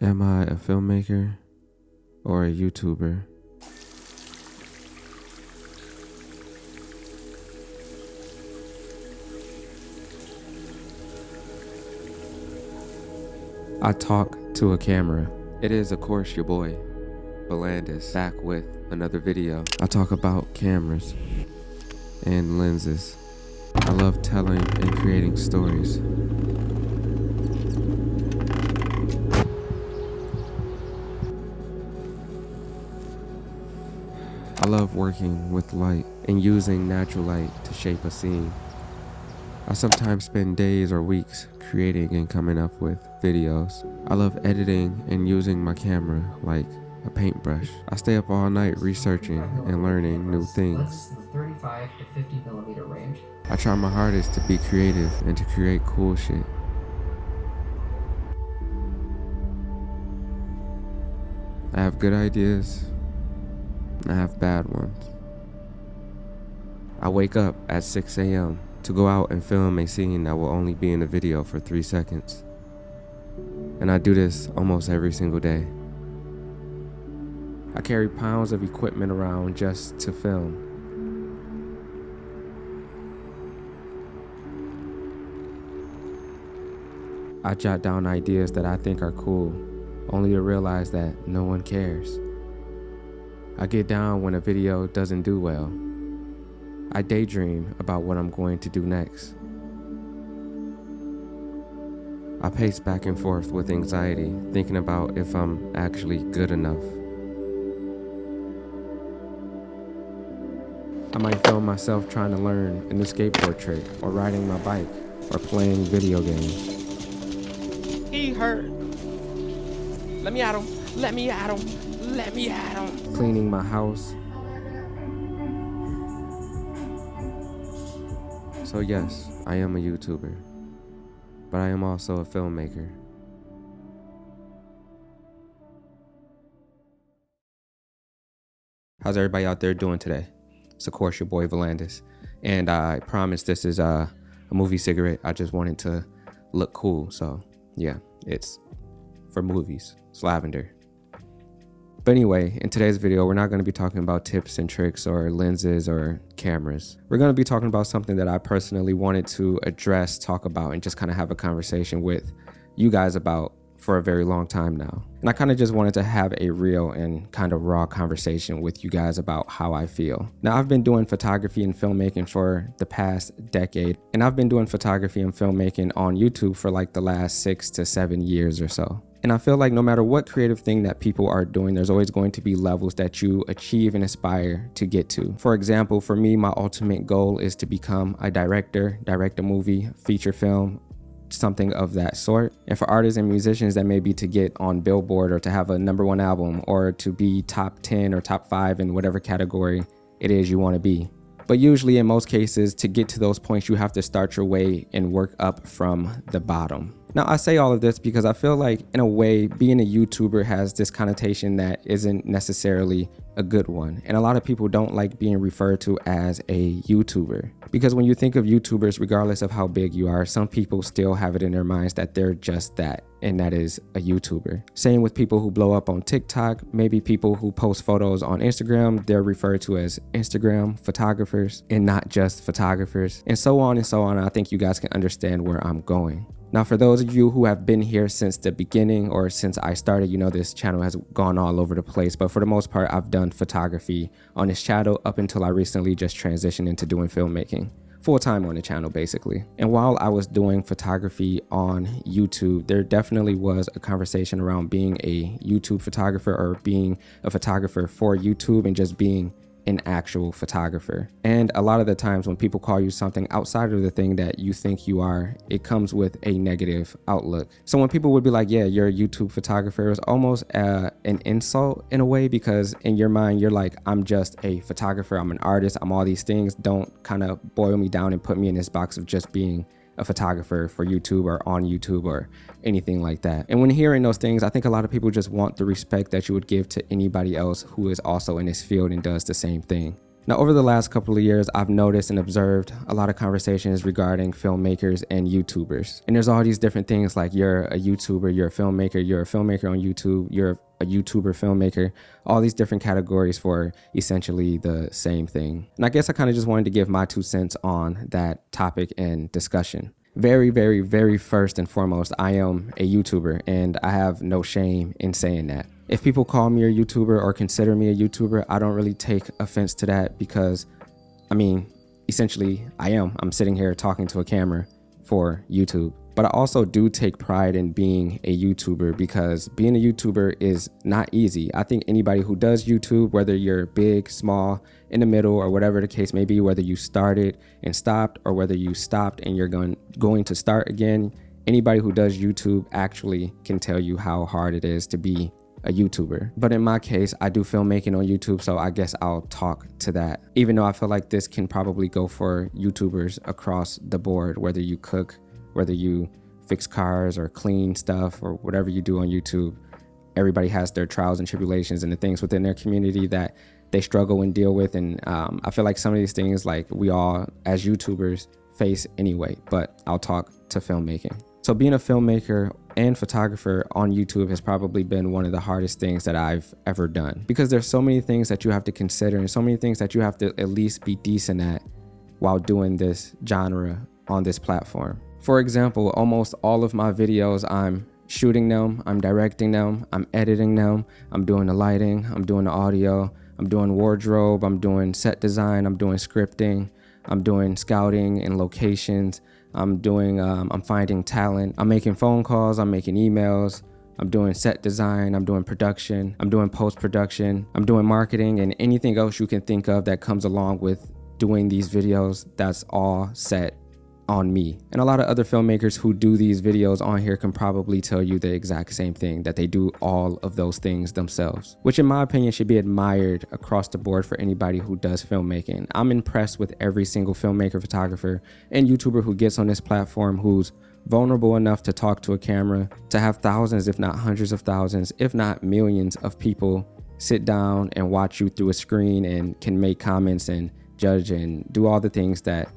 Am I a filmmaker or a YouTuber? I talk to a camera. It is, of course, your boy, Volandis, back with another video. I talk about cameras and lenses. I love telling and creating stories. I love working with light and using natural light to shape a scene. I sometimes spend days or weeks creating and coming up with videos. I love editing and using my camera like a paintbrush. I stay up all night researching and learning new things. 35 to 50 millimeter range. I try my hardest to be creative and to create cool shit. I have good ideas. I have bad ones. I wake up at 6 a.m. to go out and film a scene that will only be in the video for 3 seconds. And I do this almost every single day. I carry pounds of equipment around just to film. I jot down ideas that I think are cool, only to realize that no one cares. I get down when a video doesn't do well. I daydream about what I'm going to do next. I pace back and forth with anxiety, thinking about if I'm actually good enough. I might film myself trying to learn a new skateboard trick, or riding my bike, or playing video games. He hurt. Let me at him. Let me at him. Let me at him. Cleaning my house. So yes, I am a YouTuber, but I am also a filmmaker. How's everybody out there doing today? It's of course your boy Volandis, and I promise this is a movie cigarette. I just wanted to look cool, so yeah, it's for movies. It's lavender. But anyway, in today's video, we're not going to be talking about tips and tricks or lenses or cameras. We're going to be talking about something that I personally wanted to address, talk about, and just kind of have a conversation with you guys about for a very long time now. And I kind of just wanted to have a real and kind of raw conversation with you guys about how I feel. Now, I've been doing photography and filmmaking for the past decade, and I've been doing photography and filmmaking on YouTube for like the last 6 to 7 years or so. And I feel like no matter what creative thing that people are doing, there's always going to be levels that you achieve and aspire to get to. For example, for me, my ultimate goal is to become a director, direct a movie, feature film, something of that sort. And for artists and musicians, that may be to get on Billboard or to have a #1 album or to be top 10 or top 5 in whatever category it is you want to be. But usually in most cases, to get to those points, you have to start your way and work up from the bottom. Now, I say all of this because I feel like, in a way, being a YouTuber has this connotation that isn't necessarily a good one. And a lot of people don't like being referred to as a YouTuber. Because when you think of YouTubers, regardless of how big you are, some people still have it in their minds that they're just that, and that is a YouTuber. Same with people who blow up on TikTok, maybe people who post photos on Instagram, they're referred to as Instagram photographers and not just photographers, and so on and so on. I think you guys can understand where I'm going. Now, for those of you who have been here since the beginning or since I started, you know this channel has gone all over the place, but for the most part, I've done photography on this channel up until I recently just transitioned into doing filmmaking. Full-time on the channel, basically. And while I was doing photography on YouTube, there definitely was a conversation around being a YouTube photographer or being a photographer for YouTube and just being an actual photographer. And a lot of the times when people call you something outside of the thing that you think you are, it comes with a negative outlook. So when people would be like, yeah, you're a YouTube photographer, it's almost an insult in a way, because in your mind, you're like, I'm just a photographer, I'm an artist, I'm all these things. Don't kind of boil me down and put me in this box of just being a photographer for YouTube or on YouTube or anything like that. And when hearing those things, I think a lot of people just want the respect that you would give to anybody else who is also in this field and does the same thing. Now, over the last couple of years, I've noticed and observed a lot of conversations regarding filmmakers and YouTubers. And there's all these different things like you're a YouTuber, you're a filmmaker on YouTube, you're a YouTuber filmmaker, all these different categories for essentially the same thing. And I guess I kind of just wanted to give my 2 cents on that topic and discussion. Very, very, very first and foremost, I am a YouTuber, and I have no shame in saying that. If people call me a YouTuber or consider me a YouTuber, I don't really take offense to that because, I mean, essentially I am. I'm sitting here talking to a camera for YouTube. But I also do take pride in being a YouTuber because being a YouTuber is not easy. I think anybody who does YouTube, whether you're big, small, in the middle, or whatever the case may be, whether you started and stopped or whether you stopped and you're going to start again, anybody who does YouTube actually can tell you how hard it is to be a YouTuber. But in my case, I do filmmaking on YouTube, so I guess I'll talk to that. Even though I feel like this can probably go for YouTubers across the board, whether you cook, whether you fix cars or clean stuff or whatever you do on YouTube, everybody has their trials and tribulations and the things within their community that they struggle and deal with. And I feel like some of these things like we all as YouTubers face anyway, but I'll talk to filmmaking. So being a filmmaker and photographer on YouTube has probably been one of the hardest things that I've ever done because there's so many things that you have to consider and so many things that you have to at least be decent at while doing this genre on this platform. For example, almost all of my videos, I'm shooting them, I'm directing them, I'm editing them, I'm doing the lighting, I'm doing the audio, I'm doing wardrobe, I'm doing set design, I'm doing scripting, I'm doing scouting and locations, I'm finding talent, I'm making phone calls, I'm making emails, I'm doing set design, I'm doing production, I'm doing post-production, I'm doing marketing, and anything else you can think of that comes along with doing these videos, that's all set on me. And a lot of other filmmakers who do these videos on here can probably tell you the exact same thing, that they do all of those things themselves, which in my opinion should be admired across the board for anybody who does filmmaking. I'm impressed with every single filmmaker, photographer, and YouTuber who gets on this platform who's vulnerable enough to talk to a camera, to have thousands, if not hundreds of thousands, if not millions of people sit down and watch you through a screen and can make comments and judge and do all the things that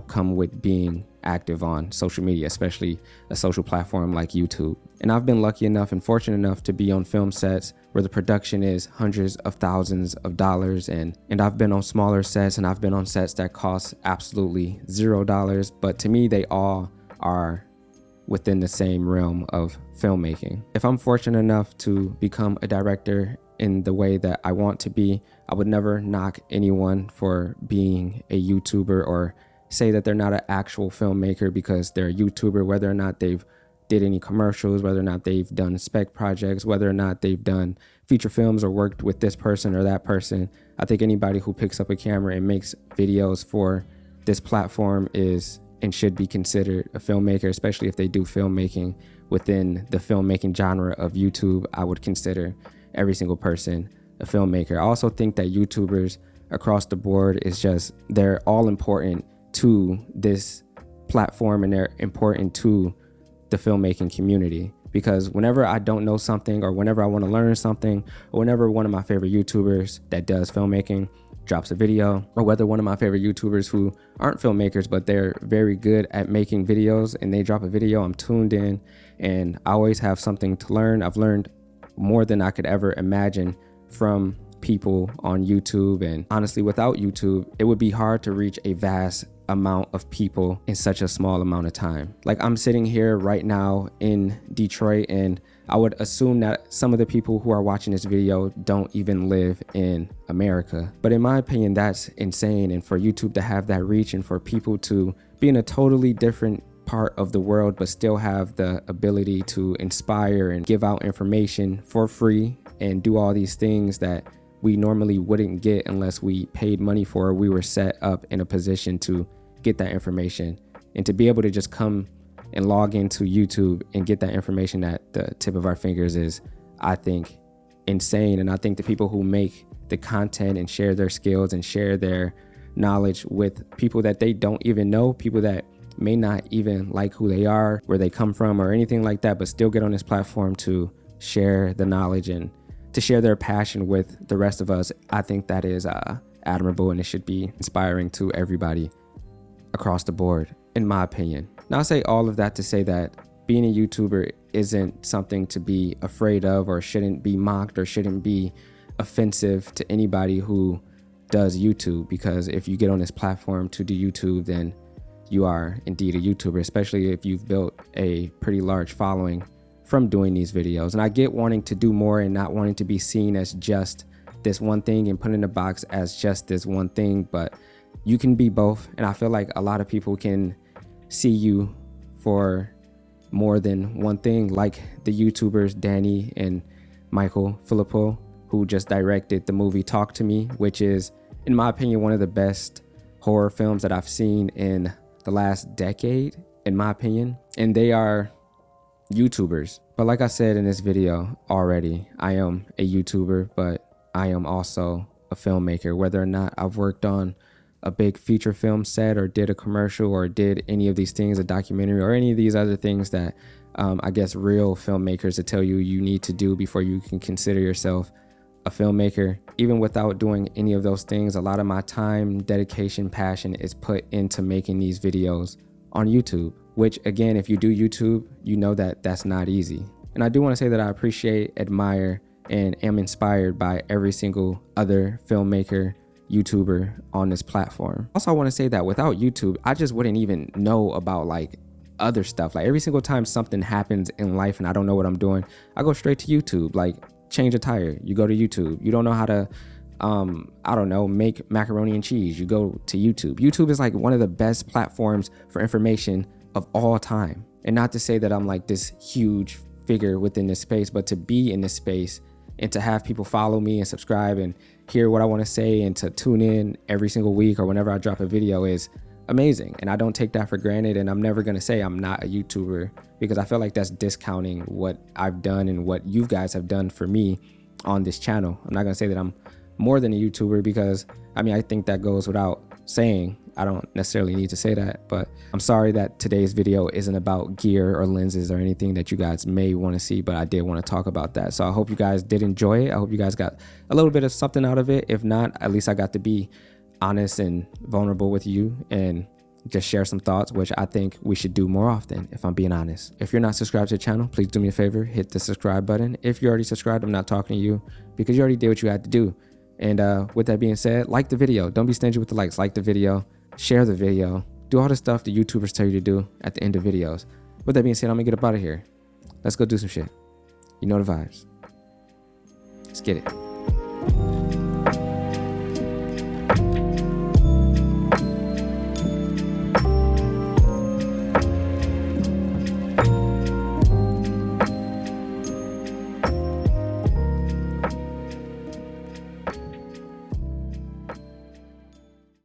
come with being active on social media, especially a social platform like YouTube. And I've been lucky enough and fortunate enough to be on film sets where the production is hundreds of thousands of dollars. And I've been on smaller sets and I've been on sets that cost absolutely $0. But to me, they all are within the same realm of filmmaking. If I'm fortunate enough to become a director in the way that I want to be, I would never knock anyone for being a YouTuber or say that they're not an actual filmmaker because they're a YouTuber, whether or not they've did any commercials, whether or not they've done spec projects, whether or not they've done feature films or worked with this person or that person. I think anybody who picks up a camera and makes videos for this platform is and should be considered a filmmaker, especially if they do filmmaking within the filmmaking genre of YouTube. I would consider every single person a filmmaker. I also think that YouTubers across the board they're all important to this platform and they're important to the filmmaking community, because whenever I don't know something or whenever I want to learn something or whenever one of my favorite YouTubers that does filmmaking drops a video, or whether one of my favorite YouTubers who aren't filmmakers but they're very good at making videos and they drop a video, I'm tuned in and I always have something to learn. I've learned more than I could ever imagine from people on YouTube, and honestly without YouTube it would be hard to reach a vast amount of people in such a small amount of time. Like I'm sitting here right now in Detroit and I would assume that some of the people who are watching this video don't even live in America. But in my opinion, that's insane. And for YouTube to have that reach and for people to be in a totally different part of the world but still have the ability to inspire and give out information for free and do all these things that we normally wouldn't get unless we paid money for it. We were set up in a position to get that information, and to be able to just come and log into YouTube and get that information at the tip of our fingers is, I think, insane. And I think the people who make the content and share their skills and share their knowledge with people that they don't even know, people that may not even like who they are, where they come from or anything like that, but still get on this platform to share the knowledge and to share their passion with the rest of us, I think that is admirable, and it should be inspiring to everybody across the board, in my opinion. Now I say all of that to say that being a YouTuber isn't something to be afraid of, or shouldn't be mocked, or shouldn't be offensive to anybody who does YouTube, because if you get on this platform to do YouTube, then you are indeed a YouTuber, especially if you've built a pretty large following from doing these videos. And I get wanting to do more and not wanting to be seen as just this one thing and put in a box as just this one thing, but you can be both. And I feel like a lot of people can see you for more than one thing, like the YouTubers Danny and Michael Filippo, who just directed the movie Talk to Me, which is, in my opinion, one of the best horror films that I've seen in the last decade, in my opinion. And they are YouTubers. But like I said in this video already, I am a YouTuber, but I am also a filmmaker. Whether or not I've worked on a big feature film set, or did a commercial, or did any of these things, a documentary, or any of these other things that I guess real filmmakers will tell you you need to do before you can consider yourself a filmmaker. Even without doing any of those things, a lot of my time, dedication, passion is put into making these videos on YouTube, which again, if you do YouTube, you know that that's not easy. And I do want to say that I appreciate, admire, and am inspired by every single other filmmaker, YouTuber on this platform. Also, I want to say that without YouTube, I just wouldn't even know about like other stuff. Like every single time something happens in life and I don't know what I'm doing, I go straight to YouTube. Like change a tire, you go to YouTube. You don't know how to I don't know, make macaroni and cheese, you go to YouTube. YouTube is like one of the best platforms for information of all time. And not to say that I'm like this huge figure within this space, but to be in this space and to have people follow me and subscribe and hear what I want to say and to tune in every single week or whenever I drop a video is amazing. And I don't take that for granted. And I'm never going to say I'm not a YouTuber, because I feel like that's discounting what I've done and what you guys have done for me on this channel. I'm not going to say that I'm more than a YouTuber, because I mean, I think that goes without saying. I don't necessarily need to say that, but I'm sorry that today's video isn't about gear or lenses or anything that you guys may want to see, but I did want to talk about that. So I hope you guys did enjoy it. I hope you guys got a little bit of something out of it. If not, at least I got to be honest and vulnerable with you and just share some thoughts, which I think we should do more often, if I'm being honest. If you're not subscribed to the channel, please do me a favor, hit the subscribe button. If you're already subscribed, I'm not talking to you, because you already did what you had to do. And with that being said, like the video. Don't be stingy with the likes. Like the video, share the video, do all the stuff the YouTubers tell you to do at the end of videos. With that being said, I'm gonna get up out of here. Let's go do some shit. You know the vibes. Let's get it.